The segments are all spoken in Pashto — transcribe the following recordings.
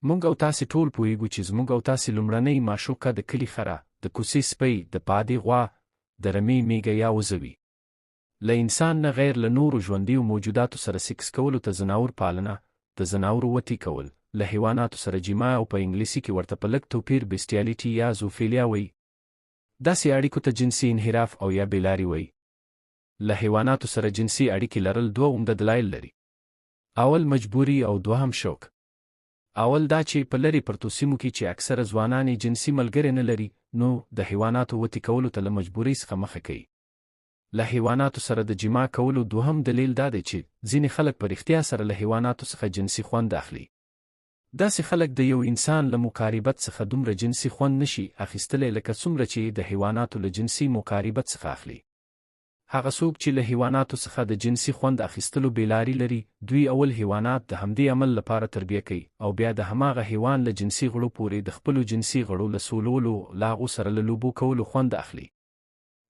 موږ او تاسې ټول پوهیږو چې زموږ او تاسې لومړنۍ معشوقه د کلي خره، د کوڅې سپی، د پادې غوا، د رمې میږه یا وزه وي. له انسان نه غیر له نورو ژوندیو موجوداتو سره سیکس کولو ته ځناور پالنه، د ځناورو وطي کول، له حیواناتو سره جما او په انګلیسي کې ورته په لږ توپیر بیسټیالیټي یا زوفیلیا وایي. داسې اړیکو ته جنسي انحراف او یا بېلاري وایي. له حیواناتو سره جنسي اړیکې لرل دوه عمده دلایل لري. اول مجبوري او دوهم شوق. اول دا چې په لرې پرتو سیمو کې چې اکثره ځوانان یې جنسي ملګري نه لري، نو د حیواناتو وطي کولو ته له مجبورۍ څخه مخه کوي. له حیواناتو سره د جما کولو دوهم دلیل دا دی چې ځینې خلک په رښتیا سره له حیواناتو څخه جنسي خوند اخلي. داسې خلک د یو انسان له مقاربت څخه دومره جنسي خوند نشي اخیستلی لکه څومره چې د حیواناتو له جنسي مقاربت څخه اخلي. هغه څوک چې له حیواناتو څخه د جنسي خوند اخیستلو بېلاري لري، دوی اول حیوانات د همدې عمل لپاره تربیه کوي او بیا د هماغه حیوان له جنسي غړو پورې د خپلو جنسي غړو له سولولو، له هغو سره له لوبو کولو خوند اخلي.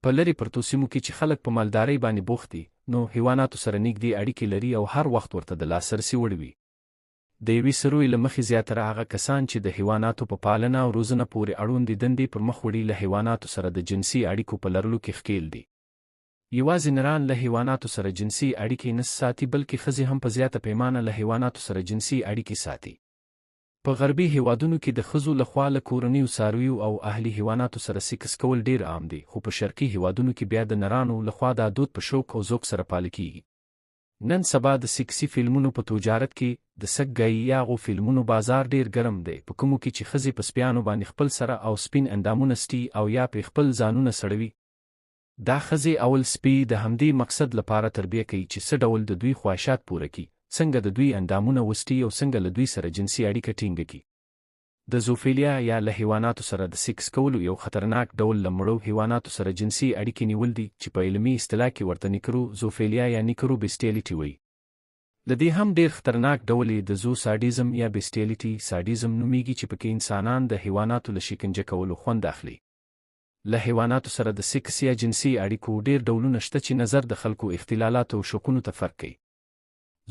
په لرې پرتو سیمو کې چې خلک په مالدارۍ باندې بوخت دي، نو حیواناتو سره نږدې اړیکې لري او هر وخت ورته د لاسرسي وړ وي. د یوې سروې له مخې زیاتره هغه کسان چې د حیواناتو په پالنه او روزنه پورې اړوندې دندې پر مخ وړي له حیواناتو سره د جنسي اړیکو په لرلو کې ښکېل دي. یوازې نران له حیواناتو سره جنسي اړیکې نه ساتي، بلکې ښځې هم په زیاته پیمانه له حیواناتو سره جنسي اړیکې ساتي. په غربي هیوادونو کې د ښځو لخوا له کورنیو څارویو او اهلي حیواناتو سره سیکس کول ډیر عام دي، خو په شرقي هیوادونو کې بیا د نرانو لخوا دا دود په شوق او ذوق سره پالل کیږي. نن سبا د سیکسي فلمونو په تجارت کې د سګګۍ یا غو فلمونو بازار ډیر ګرم دی، په کومو کې چې ښځې په سپیانو باندې خپل سره او سپین اندامونه سټي او یا په خپل ځانونه سړوي. دا ښځې اول سپي د همدې مقصد لپاره تربیه کوي چې څه ډول د دوی خواهشات پوره کړي، څنګه د دوی اندامونه وسټي او څنګه له دوی سره جنسي اړیکه ټینګه کړي. د زوفیلیا یا له حیواناتو سره د سیکس کولو یو خطرناک ډول له مړو حیواناتو سره جنسي اړیکې نیول دي چې په علمي اصطلاح کې ورته نیکرو زوفیلیا یا نیکرو بیسټیالیټي وایي. د دې هم ډیر خطرناک ډول یې د زو ساډیزم یا بیسټیالیټي ساډیزم نومیږي چې پکې انسانان د حیواناتو له شکنجه کولو خوند اخلي. له حیواناتو سره د سیکس یا جنسي اړیکو ډیر ډولونه شته چې نظر د خلکو اختلالاتو او شوقونو ته فرق کوي.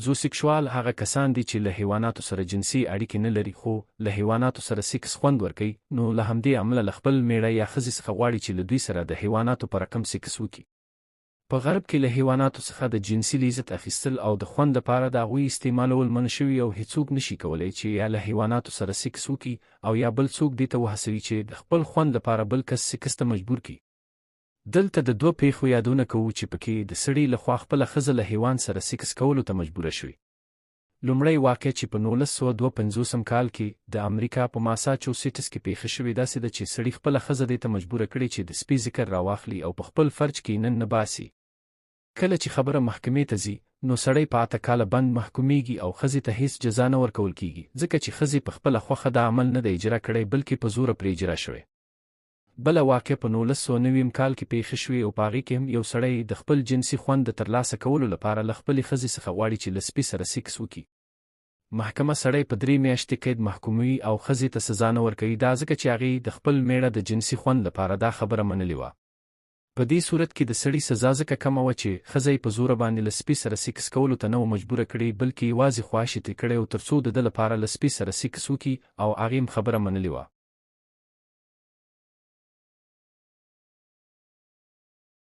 زوسیکشوال هغه کسان دي چې له حیواناتو سره جنسي اړیکې نه لري خو له حیواناتو سره سیکس خوند ورکوي، نو له همدې امله له خپل میړه یا ښځې څخه غواړي چې له دوی سره د حیواناتو په رقم سیکس وکړي. په غرب کې له حیواناتو څخه د جنسي لذت اخیستل او د خوند لپاره د هغوی استعمالول منع شوي او هیڅوک نشي کولی چې یا له حیواناتو سره سیکس وکړي او یا بل څوک دې ته وهڅوي چې د خپل خوند لپاره بل کس سیکس ته مجبور کړي. دلته د دوه پیښو یادونه کوو چې پکې د سړي لخوا خپله ښځه له حیوان سره سیکس کولو ته مجبوره شوې. لومړی واقع چې په 1952 کال کې د امریکا په ماساچوسیټس کې پیښه شوې داسې ده چې سړي خپله ښځه دې ته مجبوره کړې چې د سپي ذکر راواخلي او په خپل فرج کې نن نه باسي. کله چې خبره محکمې ته ځي، نو سړی په 8 کاله بند محکومیږي او ښځې ته هیڅ جزا نه ورکول کیږي، ځکه چې ښځې په خپله خوښه دا عمل نه دی اجرا کړی بلکې په زوره پرې اجرا شوی. بله واقع په 1990 کال کې پیښه شوې او په هغې کې هم یو سړی د خپل جنسي خوند د ترلاسه کولو لپاره له خپلې ښځې څخه غواړي چې له سپي سره سیکس وکړي. محکمه سړی په 3 میاشتې قید محکوموي او ښځې ته سزا نه ورکوي، دا ځکه چې هغې د خپل میړه د جنسي خوند لپاره دا خبره منلې وه. په دې صورت کې د سړي سزا ځکه کمه وه چې ښځه یې په زوره باندې له سپي سره سیکس کولو ته نه و مجبوره کړې، بلکې یوازې خواهش یې ترې کړی و تر څو د ده لپاره له سپي سره سیکس وکړي او هغې هم خبره منلې وه.